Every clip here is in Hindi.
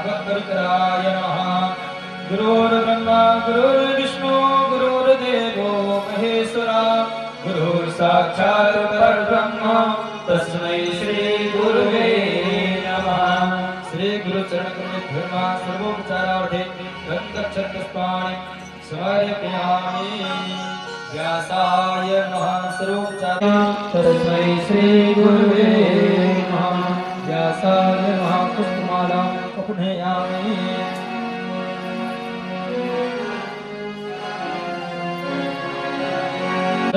भगवत्परकराय नमः। गुरुर्ब्रह्मा गुरुर्विष्णु गुरुर्देवो महेश्वरा गुरुर्साक्षात् परब्रह्म तस्मै श्री गुरुवे नमः। श्री गुरु चरण कमल सर्वोपचारार्थे गंधक्षतपुष्पाणि समर्पयामि। व्यासाय नमः सर्वोपचार तस्मै श्री गुरुवे नमः। व्यासाय नमः पुष्पमालां अर्पयामि।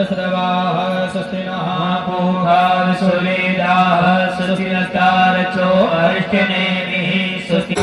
सर्वाः स्वस्तिनः पूषा विश्ववेदाः स्वस्ति नस्तारचो अरिष्टनेमिः स्वस्ति।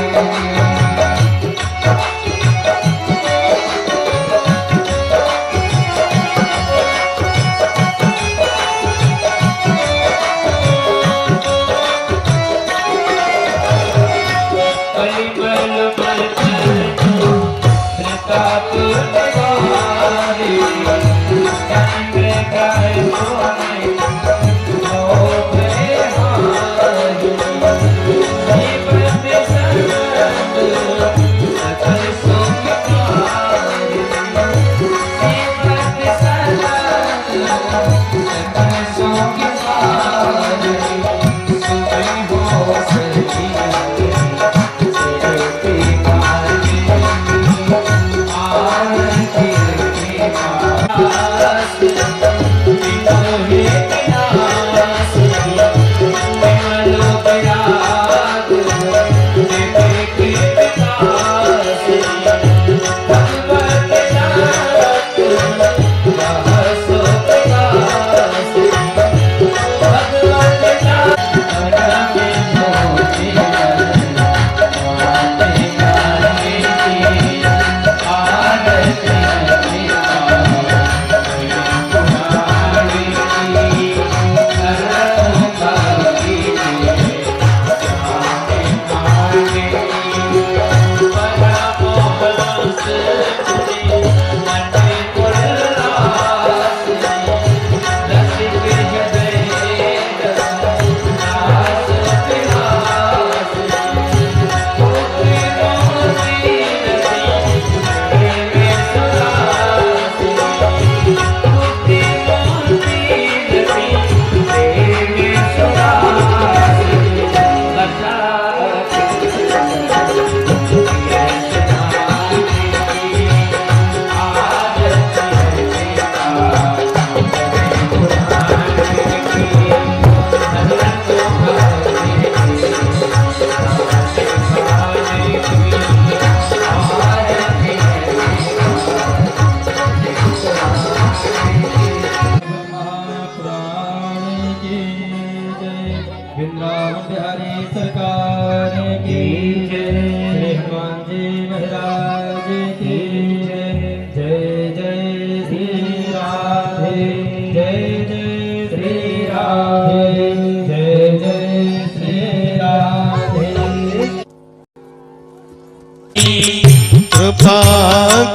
कृपा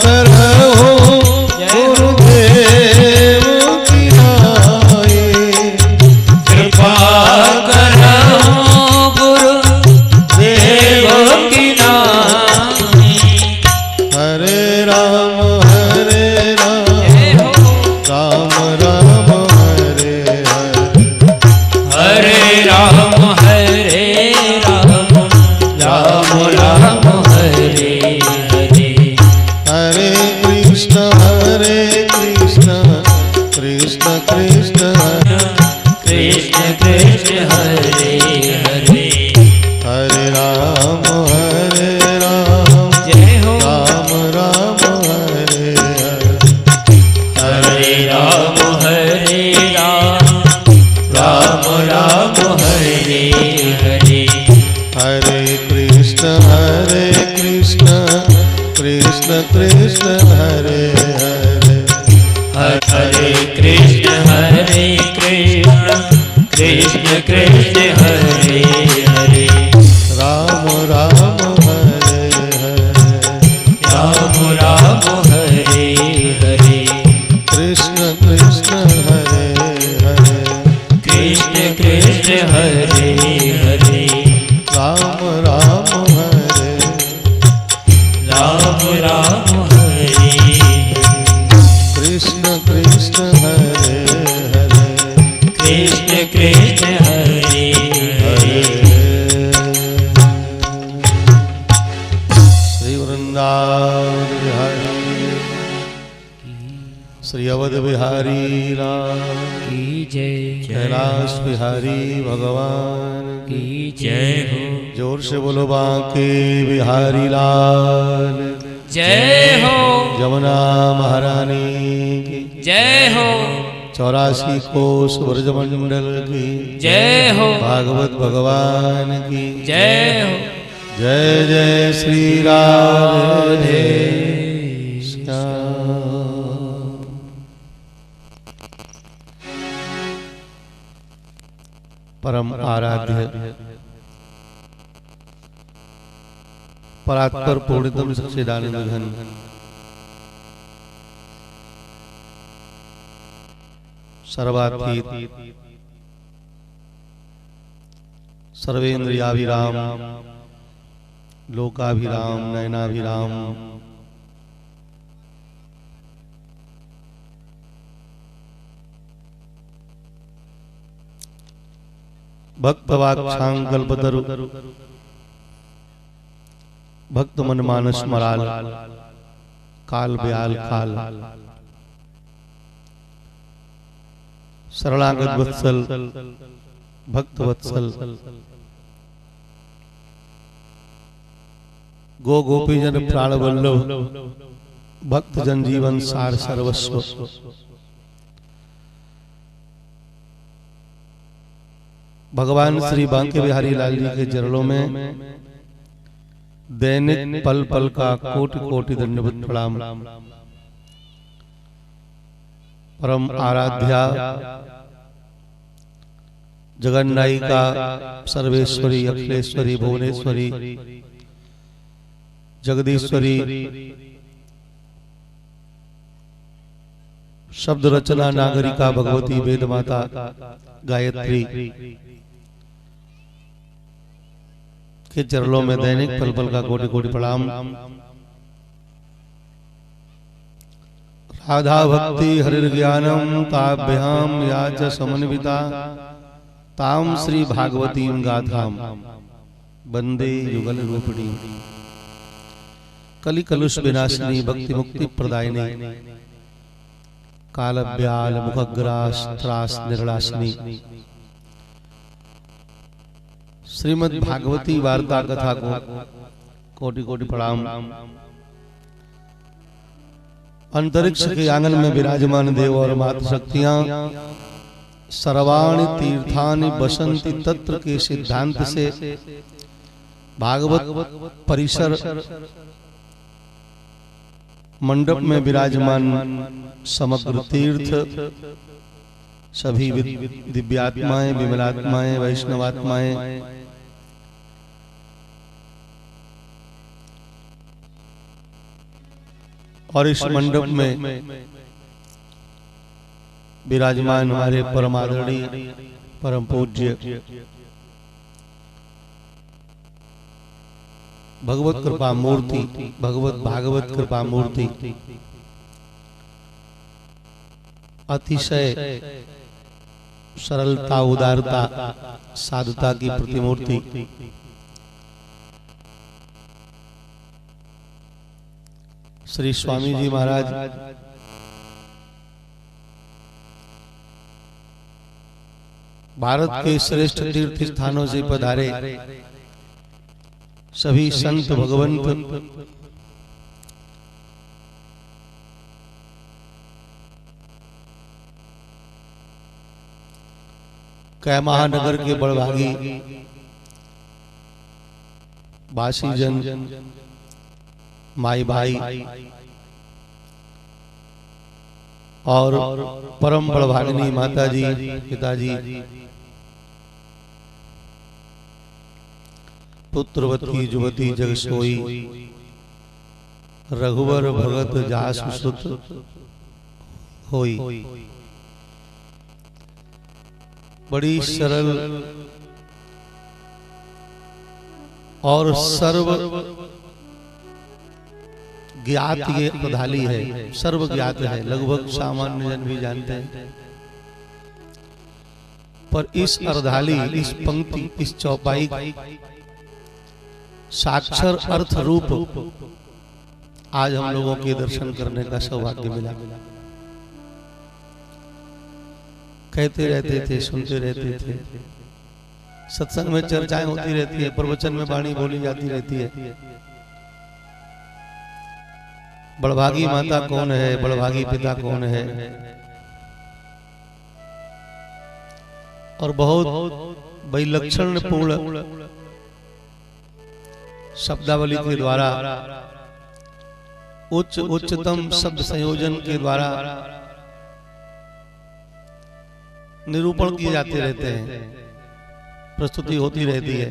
करो गुरुदेव की नाई। कृपा करो गुरुदेव की नाई। हरे राम राम राम हरे हरे। हरे राम राम राम हरे हरे। हरे कृष्ण कृष्ण कृष्ण कृष्ण कृष्ण हरे हरे। हरे राम जय हो राम राम हरे हरे। हरे राम राम राम हरे हरे। हरे कृष्ण कृष्ण कृष्ण हरे हरे। हरे कृष्ण कृष्ण कृष्ण हरे हरे। राम राम हरे हरे। राम राम हरे हरे। कृष्ण कृष्ण हरे हरे। कृष्ण कृष्ण हरे हरे। राम राम हरे राम हरे कृष्ण कृष्ण हरे हरे कृष्ण कृष्ण हरे हरे श्री वृंदावन बिहारी श्री अवध बिहारी राम की जय कैलाश बिहारी भगवान की जय हो जोर से बोलो बांके बिहारी लाल जय हो यमुना महारानी की जय हो 84 कोस ब्रजमंडल की जय हो भागवत भगवान की जय हो जय जय श्री राधे श्याम। परम आराध्य परात्पर पूर्णतम सच्चिदानंद घन सर्वातीत सर्वेन्द्रियाभिराम लोकाभिराम नयनाभिराम भक्तवाक्शांकल्पतरु भक्त मन मानस मराल काल ब्याल काल शरणागत वत्सल भक्त वत्सल गो गोपीजन प्राण वल्लभ भक्त जन जीवन सार सर्वस्व भगवान श्री बांके बिहारी लाल जी के चरणों में दैनिक पल पल का कोटि कोटि दंडवत प्रणाम। परम आराध्या जगन्नायिका सर्वेश्वरी अखिलेश्वरी भुवनेश्वरी जगदीश्वरी शब्द रचना नागरिका भगवती वेद माता गायत्री के चरणों में दैनिक पल पल का कोटि कोटि प्रणाम। राधा भक्ति हरिर ज्ञानम ताभ्याम या च समन्विता ताम श्री भागवतीं गाथाम वंदे युगल रूपिणी कलि कलुष विनाशिनी भक्ति मुक्ति प्रदायिनी काल ब्याल मुखग्रास त्रास निर्णासिनी श्रीमद् भागवती वार्ता कथा को कोटि कोटि प्रणाम। अंतरिक्ष के आंगन में विराजमान देव और मातृ शक्तियां सर्वाणि तीर्थानि बसंती तत्र के सिद्धांत से भागवत परिसर मंडप में विराजमान समग्र तीर्थ सभी दिव्यात्माएं विमलात्माएं वैष्णवात्माएं और इस मंडप में विराजमान हमारे परम आदरणीय परम पूज्य भगवत कृपा मूर्ति भगवत भागवत कृपा मूर्ति अतिशय सरलता उदारता साधुता की प्रतिमूर्ति श्री स्वामी जी महाराज भारत के श्रेष्ठ तीर्थ स्थानों से पधारे सभी संत भगवंत कैमहानगर के बड़भागी बासी जन माई भाई और परम बड़भागिनी माता जी पिताजी पुत्रवती जुवती जगसोई रघुवर भगत जासु सुत होई। बड़ी सरल और सर्व ज्ञात ये अर्धाली है, सर्व ज्ञात है, लगभग सामान्य जन भी जानते हैं। पर इस अर्धाली, इस पंक्ति, इस चौपाई साक्षर अर्थ रूप आज हम लोगों के दर्शन करने का सौभाग्य मिला। कहते रहते थे, सुनते रहते थे, सत्संग में चर्चाएं होती रहती है, प्रवचन में वाणी बोली जाती रहती है। बड़भागी माता कौन है, बड़भागी पिता कौन है, और बहुत विलक्षण पूर्ण शब्दावली के द्वारा, उच्चतम शब्द संयोजन के द्वारा निरूपण किए जाते रहते हैं, प्रस्तुति होती रहती है।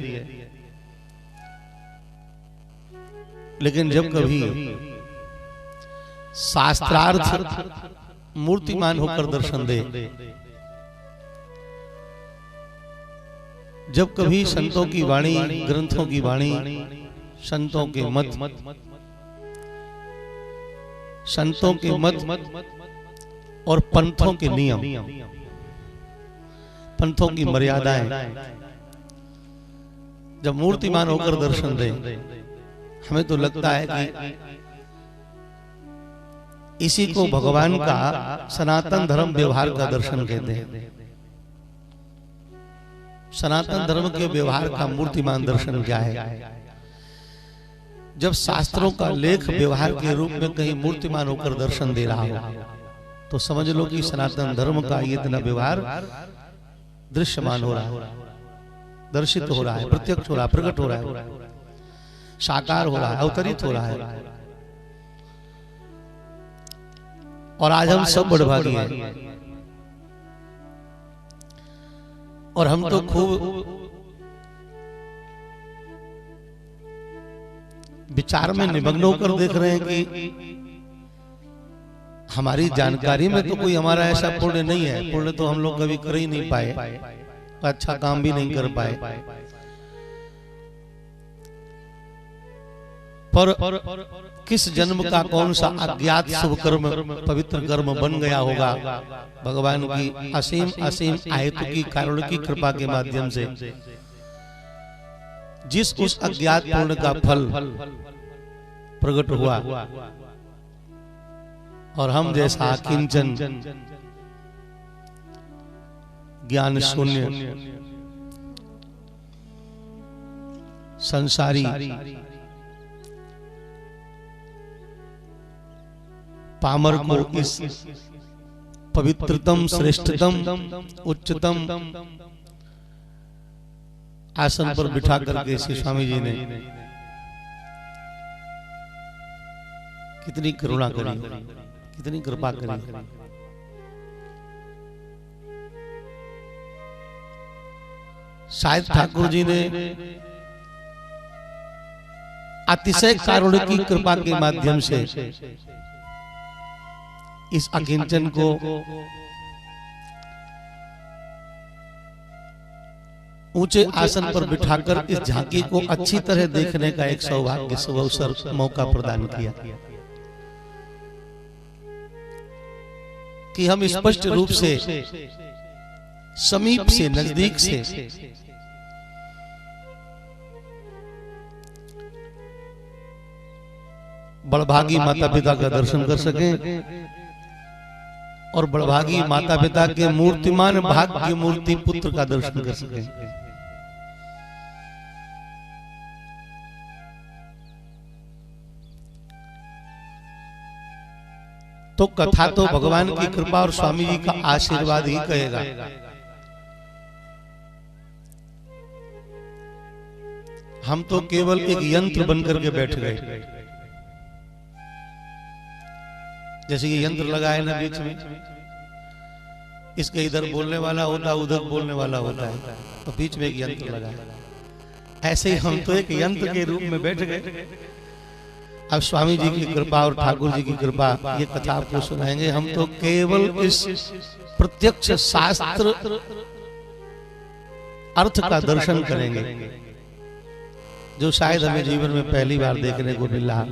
लेकिन जब कभी शास्त्रार्थ मूर्तिमान होकर दर्शन दे, जब कभी संतों की वाणी, ग्रंथों की वाणी, संतों के मत, संतों के मत और पंथों के नियम, पंथों की मर्यादाएं जब मूर्तिमान होकर दर्शन दे, हमें तो लगता है कि इसी को भगवान का सनातन धर्म व्यवहार का दर्शन कहते हैं। सनातन धर्म के व्यवहार का मूर्तिमान दर्शन क्या है? जब शास्त्रों का लेख व्यवहार के रूप में कहीं मूर्तिमान होकर दर्शन दे रहा हो, तो समझ लो कि सनातन धर्म का ये इतना व्यवहार दृश्यमान हो रहा है, दर्शित हो रहा है, प्रत्यक्ष हो रहा है, प्रकट हो रहा है, साकार हो रहा है, अवतरित हो रहा है। और आज हम सब बड़भागी हैं, और हम तो खूब विचार में निमग्न होकर देख रहे हैं कि हमारी जानकारी में तो कोई हमारा ऐसा पुण्य नहीं है। पुण्य तो हम लोग कभी कर ही नहीं पाए, अच्छा काम भी नहीं कर पाए, पर किस जन्म का कौन सा अज्ञात शुभ कर्म, पवित्र कर्म बन गया होगा भगवान की असीम असीम आयत की कारण की कृपा के माध्यम से, जिस उस अज्ञात पुण्य का फल प्रकट हुआ, और हम जैसा किंचन ज्ञान शून्य संसारी पामर को इस पवित्रतम, श्रेष्ठतम, उच्चतम आसन पर बिठा करके श्री स्वामी जी ने कितनी करुणा करी, कितनी कृपा करी। शायद ठाकुर जी ने अतिशय कारुण्य की कृपा के माध्यम से इस अकिंचन को ऊंचे आसन पर बिठाकर इस झांकी को अच्छी तरह देखने का एक सौभाग्य, अवसर, मौका प्रदान किया कि हम स्पष्ट रूप से, समीप से, नजदीक से बड़भागी माता पिता का दर्शन कर सकें, और बड़भागी माता पिता के मूर्तिमान भाग्य मूर्ति पुत्र का दर्शन कर सकें। तो कथा तो भगवान की कृपा और स्वामी जी का आशीर्वाद ही कहेगा। हम तो केवल एक यंत्र बनकर के बैठ गए, जैसे ये यंत्र लगा है ना बीच में, इसके इधर बोलने वाला होता है, उधर बोलने वाला होता है, तो बीच में एक यंत्र लगा है। ऐसे ही हम तो एक यंत्र के रूप में बैठ गए। अब स्वामी जी की कृपा और ठाकुर जी की कृपा, ये कथा आपको सुनाएंगे। हम तो केवल इस प्रत्यक्ष शास्त्र अर्थ का दर्शन करेंगे, जो शायद हमें जीवन में पहली बार देखने को मिल रहा।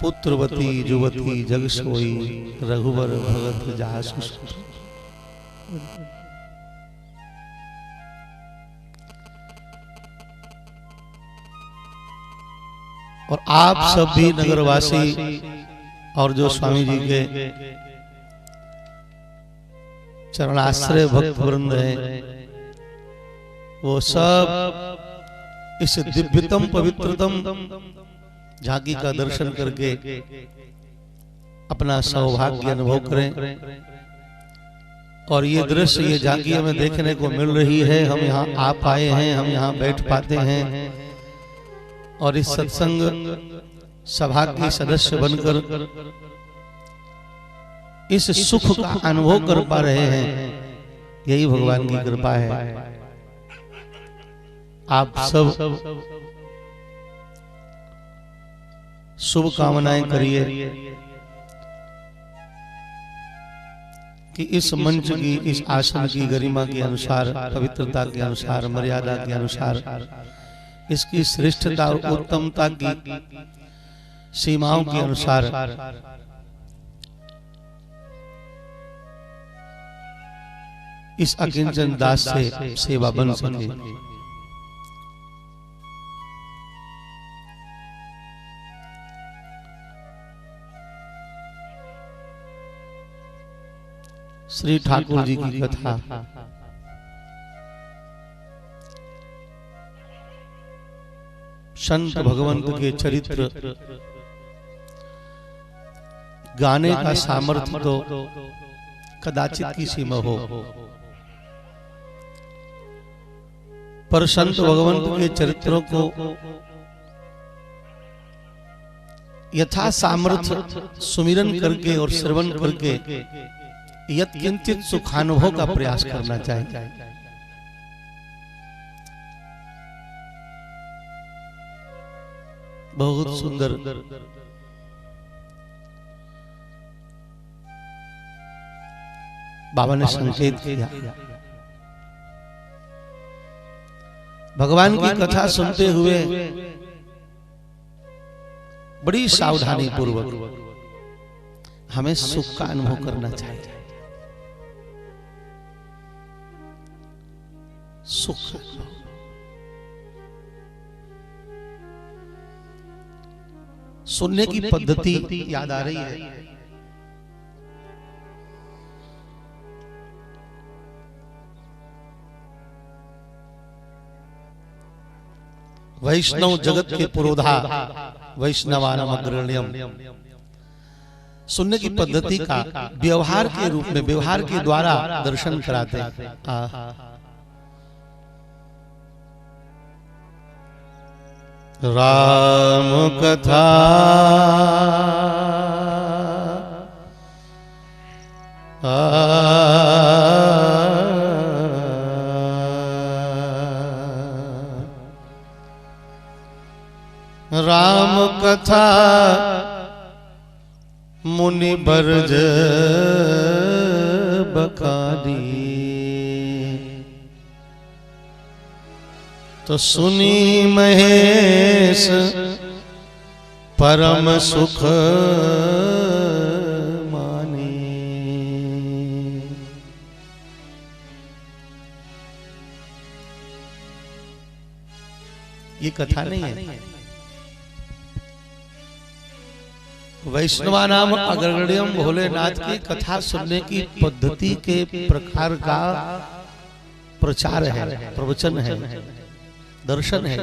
पुत्रवती जुवती जग सोई रघुवर भगत जासु। और आप सब भी नगरवासी और जो स्वामी जी के चरणाश्रय भक्त वृंद हैं, वो सब इस दिव्यतम पवित्रतम झांकी का दर्शन करके अपना सौभाग्य अनुभव करें। और ये दृश्य, ये झांकी हमें देखने को मिल रही है। हम यहाँ आ पाए हैं, हम यहाँ बैठ पाते हैं और इस सत्संग सभा के सदस्य बनकर इस सुख का अनुभव कर पा रहे हैं, यही भगवान की कृपा है। आप सब शुभ कामनाएं करिए कि इस मंच की, इस आसन की गरिमा के अनुसार, पवित्रता के अनुसार, मर्यादा के अनुसार, इसकी श्रेष्ठता और उत्तमता की सीमाओं के अनुसार इस अकिंचन दास से सेवा बन सके। श्री ठाकुर जी की कथा संत भगवंत के चरित्र गाने का सामर्थ्य तो कदाचित की सीमा हो, पर संत भगवंत के चरित्रों को यथा सामर्थ्य सुमिरन करके और श्रवण करके यत्किंचित सुखानुभव का प्रयास करना चाहिए। बहुत सुंदर बाबा ने संकेत किया। भगवान की कथा सुनते हुए बड़ी सावधानी पूर्वक हमें सुख का अनुभव करना चाहिए। सुख सुनने की पद्धति याद आ रही है। वैष्णव जगत के पुरोधा वैष्णवानाम अग्रण्यम, सुनने की पद्धति का व्यवहार के रूप में, व्यवहार के द्वारा दर्शन कराते हैं। राम कथा राम कथा मुनि बरज बखारी, तो सुनी महेश परम सुख मानी। ये कथा नहीं है। वैष्णवानाम अग्रगण्यम भोलेनाथ की कथा सुनने की पद्धति के प्रकार का प्रचार है, प्रवचन है, दर्शन है।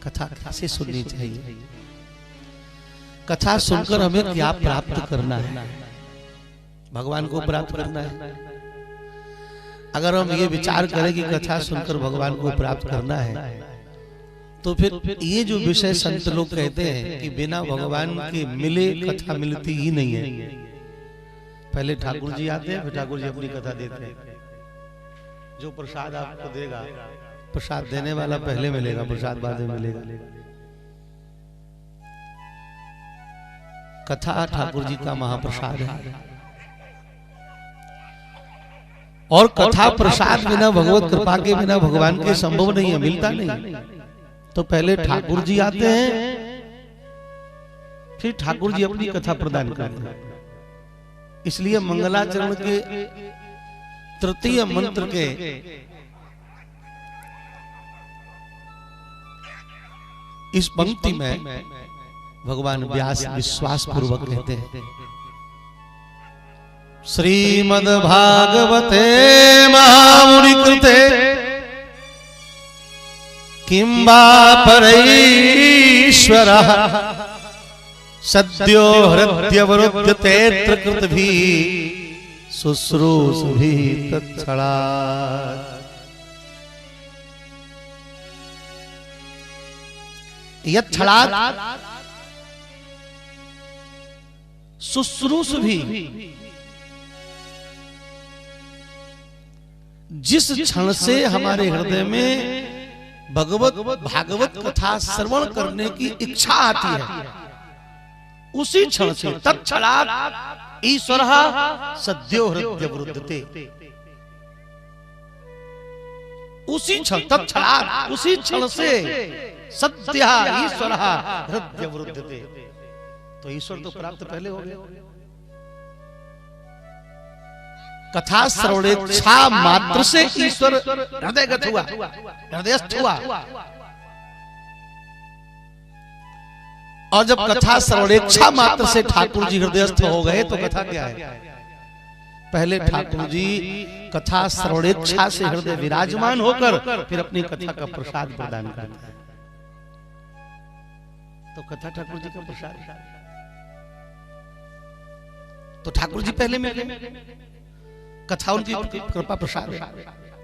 कथा कैसे सुननी चाहिए, कथा सुनकर हमें क्या प्राप्त करना है, भगवान को प्राप्त करना है। अगर हम ये विचार करें कि कथा सुनकर भगवान को प्राप्त करना है, तो फिर ये जो विषय संत लोग कहते हैं कि बिना भगवान के मिले कथा मिलती ही नहीं है। पहले ठाकुर जी आते हैं, फिर ठाकुर जी अपनी कथा देते हैं। जो प्रसाद आपको देगा, प्रसाद देने वाला पहले मिलेगा, प्रसाद बाद में मिलेगा। कथा ठाकुर जी का महाप्रसाद है, और कथा प्रसाद बिना, भगवत कृपा के बिना भगवान के संभव नहीं है, मिलता नहीं। तो पहले ठाकुर जी आते हैं, फिर ठाकुर जी अपनी कथा प्रदान करते हैं। इसलिए मंगलाचरण के तृतीय मंत्र के इस पंक्ति में भगवान व्यास विश्वास पूर्वक कहते हैं, श्रीमद् भागवते महामुनि कृते किंबा परैश्वरः सद्यो हृद्यवरुध्यतेऽत्र कृतभी शुश्रूषुभिः तत्क्षणात्। यत्क्षणात् शुश्रूषुभिः, जिस क्षण से हमारे हृदय में भागवत कथा श्रवण करने की इच्छा आती है, उसी क्षण से तत्क्षणात् ईश्वरः सद्यो हृदयवरुध्यते, उसी क्षण तत्क्षणात् उसी क्षण से सद्यः ईश्वरः हृदयवरुध्यते। तो ईश्वर तो प्राप्त पहले हो गया। कथा श्रवणेच्छा मात्र से ईश्वर हृदयगत हुआ, हृदयस्थ हुआ। और जब कथा श्रवणेच्छा मात्र से ठाकुर जी हृदयस्थ हो गए तो कथा क्या है? पहले ठाकुर जी कथा श्रवणेच्छा से हृदय विराजमान होकर फिर अपनी कथा का प्रसाद प्रदान करते हैं। तो कथा ठाकुर जी का प्रसाद, तो ठाकुर जी पहले मिल गए, कथा उनकी कृपा प्रसाद है।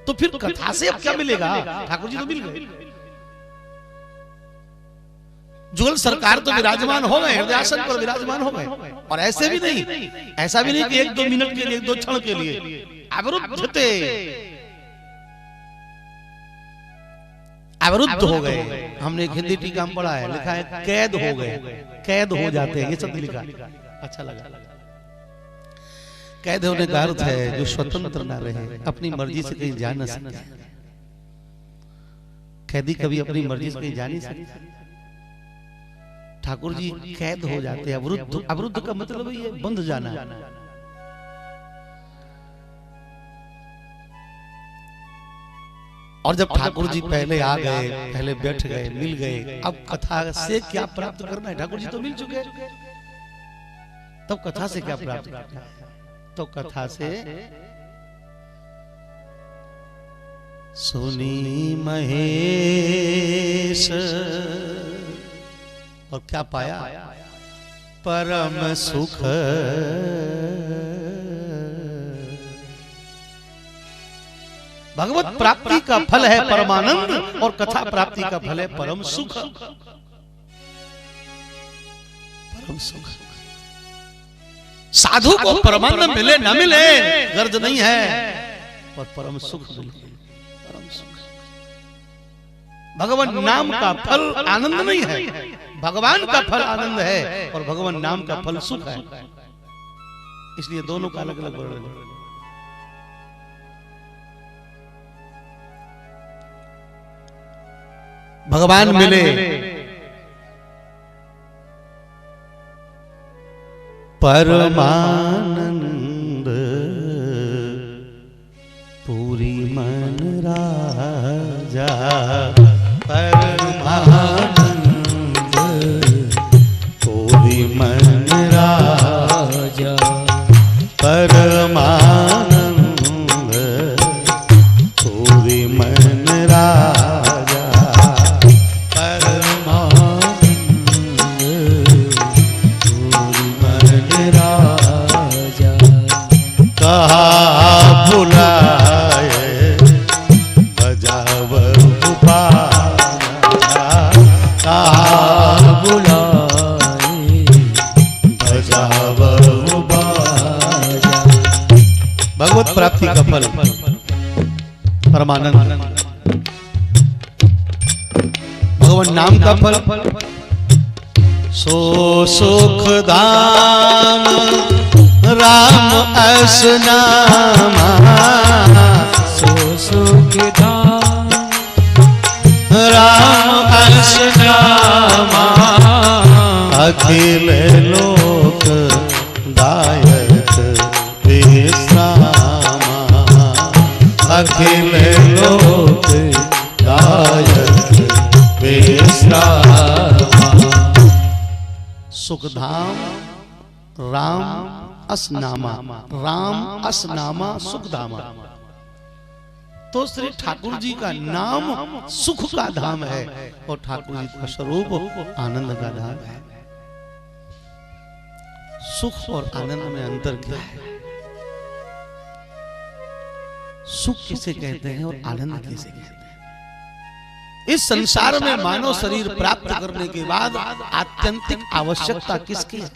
तो फिर कथा से अब क्या मिलेगा? ठाकुर जी तो मिल गए, जुगल सरकार तो विराजमान हो गए, हृदयासन पर विराजमान हो गए। और ऐसे भी नहीं, ऐसा भी नहीं कि 1-2 मिनट के लिए, 1-2 क्षण के लिए अवरुद्धते, अवरुद्ध हो गए। हमने एक हिंदी टीका में पढ़ा है, लिखा है कैद हो गए, कैद हो जाते हैं, ये सब लिखा, अच्छा लगा। कैद होने का अर्थ है जो स्वतंत्र ना रहे, अपनी मर्जी से कहीं जा न सके। कैदी कभी अपनी मर्जी से कहीं जा नहीं सकता। ठाकुर जी कैद हो जाते हैं, अवरुद्ध। अवरुद्ध का मतलब है ये बंध जाना। और जब ठाकुर जी पहले आ गए, पहले बैठ गए, मिल गए, अब कथा से क्या प्राप्त करना है? ठाकुर जी तो मिल चुके, तब कथा से क्या प्राप्त करना है? तो कथा से सुनी महेश, और क्या पाया? परम सुख। भगवत प्राप्ति का फल है परमानंद, और कथा प्राप्ति का फल है परम सुख। परम सुख। साधु को परमानंद मिले न मिले गर्ज नहीं है, और परम सुख मिले, परम सुख। भगवान नाम का फल आनंद नहीं है, भगवान का फल आनंद है, और भगवान नाम का फल सुख है। इसलिए दोनों का अलग अलग वर्णन है। भगवान मिले, परमानंद पूरी मन राजा, परमानंद पूरी मन राजा, परमानंद पूरी मन राजा, परमानंद पूरी मन राजा। कहा बुलाए बजाव उपाना, कहा बुलाए बजाव उपाना। भगवत प्राप्ति का फल परमानंद, भगवान नाम का फल सो सुख धाम, राम अस नामा, सो सुख धाम, राम अस नामा, अखिल लोक दायक विश्रामा, अखिल लोक दायक विश्रामा। सुखधाम राम असनामा, राम असनामा सुखधामा। तो श्री ठाकुर जी का नाम सुख का धाम है और ठाकुर जी का स्वरूप आनंद का धाम है। सुख और आनंद में अंतर क्या है? सुख किसे कहते हैं और आनंद किसे कहते हैं? इस संसार में मानव शरीर प्राप्त करने के बाद आत्यंतिक आवश्यकता किसकी है?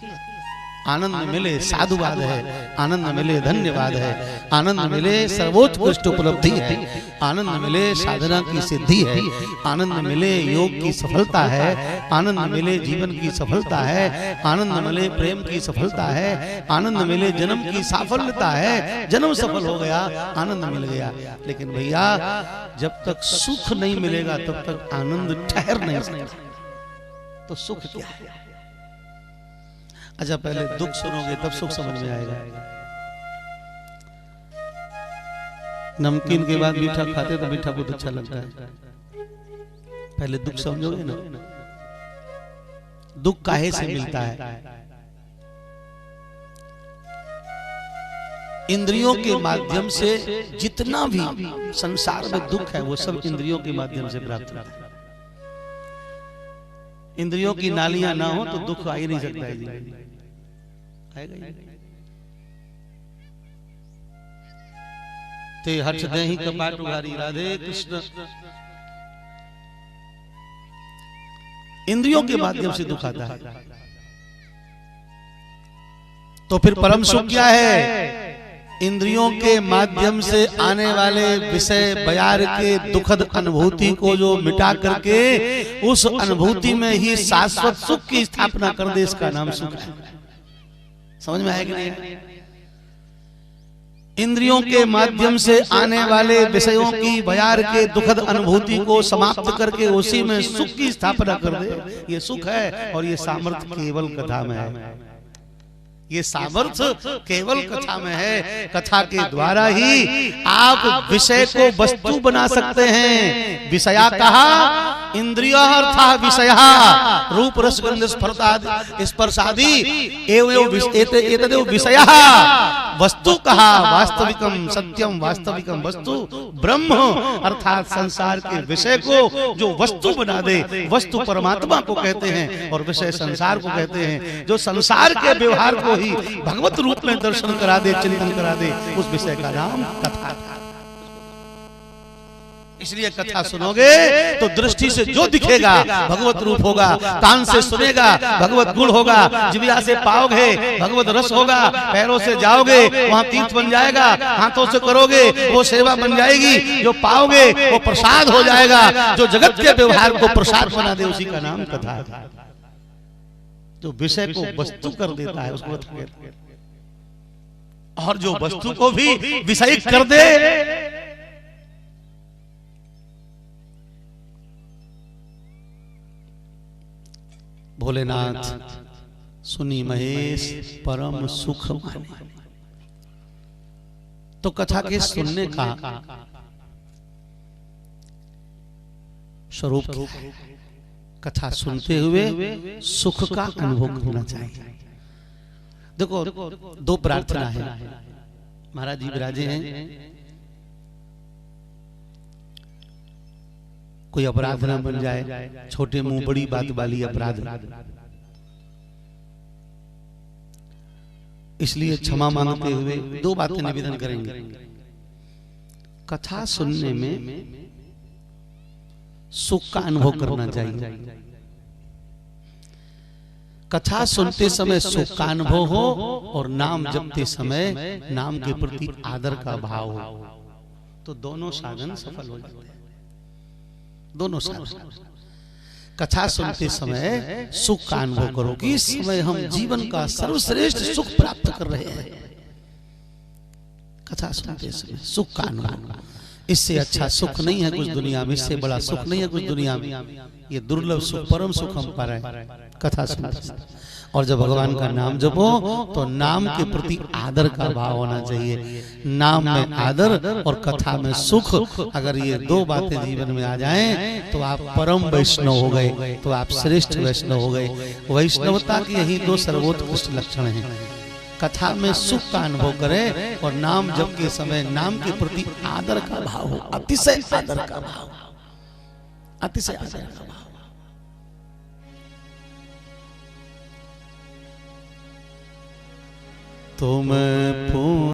आनंद मिले साधुवाद है, आनंद मिले धन्यवाद है, आनंद मिले सर्वोत्कृष्ट उपलब्धि है, आनंद मिले साधना की सिद्धि है, आनंद मिले योग की सफलता है, आनंद मिले जीवन की सफलता है, आनंद मिले प्रेम की सफलता है, आनंद मिले जन्म की साफल्यता है। जन्म सफल हो गया, आनंद मिल गया। लेकिन भैया जब तक सुख नहीं मिलेगा तब तक आनंद ठहर नहीं सकता। तो सुख क्या है? अच्छा, पहले दुख सुनोगे तब सुख समझ में आएगा। नमकीन के बाद मीठा खाते तो मीठा बहुत अच्छा लगता है। पहले दुख समझोगे ना। दुख काहे से मिलता है? इंद्रियों के माध्यम से जितना भी संसार में दुख है वो सब इंद्रियों के माध्यम से प्राप्त होता है। इंद्रियों की नालियां ना हो तो दुख आ ही नहीं सकता है जी, आएगा ही। ते हर्ष देहि कपाट उघारी, राधे कृष्ण। इंद्रियों के माध्यम से दुख आता है। तो फिर परम सुख क्या है? इंद्रियों के माध्यम से आने वाले विषय बयार के दुखद अनुभूति को जो मिटा करके उस अनुभूति में ही शाश्वत सुख की स्थापना कर दे, इसका नाम सुख है। समझ में आया कि नहीं? इंद्रियों के माध्यम से आने वाले विषयों की बयार के दुखद अनुभूति को समाप्त करके उसी में सुख की स्थापना कर दे, ये सुख है। और ये सामर्थ्य केवल कथा में है। ये सामर्थ्य केवल कथा में है। कथा के द्वारा ही आप विषय को वस्तु बना सकते हैं। विषया कहा इंद्रिय अर्था विषया रूप रस गंध स्पर्शादि एतदेव विषयः। वस्तु कहा वास्तविकम सत्यम वास्तविकम वस्तु ब्रह्म, अर्थात संसार के विषय को जो वस्तु बना दे। वस्तु परमात्मा को कहते हैं और विषय संसार को कहते हैं। जो संसार के व्यवहार को ही भगवत रूप में दर्शन करा दे, चिंतन करा दे, उस विषय का नाम कथा है। इसलिए कथा सुनोगे तो दृष्टि से जो दिखेगा भगवत रूप होगा, कान से सुनेगा भगवत गुण होगा, जिह्वा से पाओगे भगवत रस होगा, पैरों से जाओगे वहां तीर्थ बन जाएगा, हाथों से करोगे वो सेवा बन जाएगी, जो पाओगे वो प्रसाद हो जाएगा। जो जगत के व्यवहार को प्रसाद बना दे उसी का नाम कथा है। जो विषय को वस्तु कर देता है उसको कहते हैं। और जो वस्तु को भी विषय कर दे भोलेनाथ सुनी महेश परम सुख माने। तो कथा के सुनने का स्वरूप कथा सुनते हुए सुख का अनुभव होना चाहिए। देखो दो प्रार्थना है। महाराज जी विराजे हैं, कोई अपराध ना बन जाए, छोटे मुंह बड़ी बात वाली अपराध, इसलिए क्षमा मांगते हुए दो बातें निवेदन करेंगे। कथा सुनने में सुख का अनुभव करना चाहिए। कथा सुनते समय सुख का अनुभव हो और नाम जपते समय नाम के प्रति आदर का भाव हो, तो दोनों साधन सफल हो जाते हैं। दोनों साधन। कथा सुनते समय सुख का अनुभव करो कि इस समय हम जीवन का सर्वश्रेष्ठ सुख प्राप्त कर रहे हैं। कथा सुनते समय सुख का अनुभव, इससे अच्छा सुख नहीं है कुछ दुनिया में, इससे बड़ा सुख नहीं है कुछ दुनिया में। ये दुर्लभ सुख, परम सुख हम पा रहे हैं कथा सुन। और जब भगवान का नाम जपो तो नाम के प्रति आदर का भाव होना चाहिए। नाम में आदर और कथा में सुख, अगर ये दो बातें जीवन में आ जाएं तो आप परम वैष्णव हो गए, तो आप श्रेष्ठ वैष्णव हो गए। वैष्णवता के यही दो सर्वोत्कृष्ट लक्षण हैं। कथा में सुख का अनुभव करें और नाम जप के समय नाम के प्रति आदर का भाव हो, अतिशय आदर का भाव, अतिशय आदर का भाव। तुम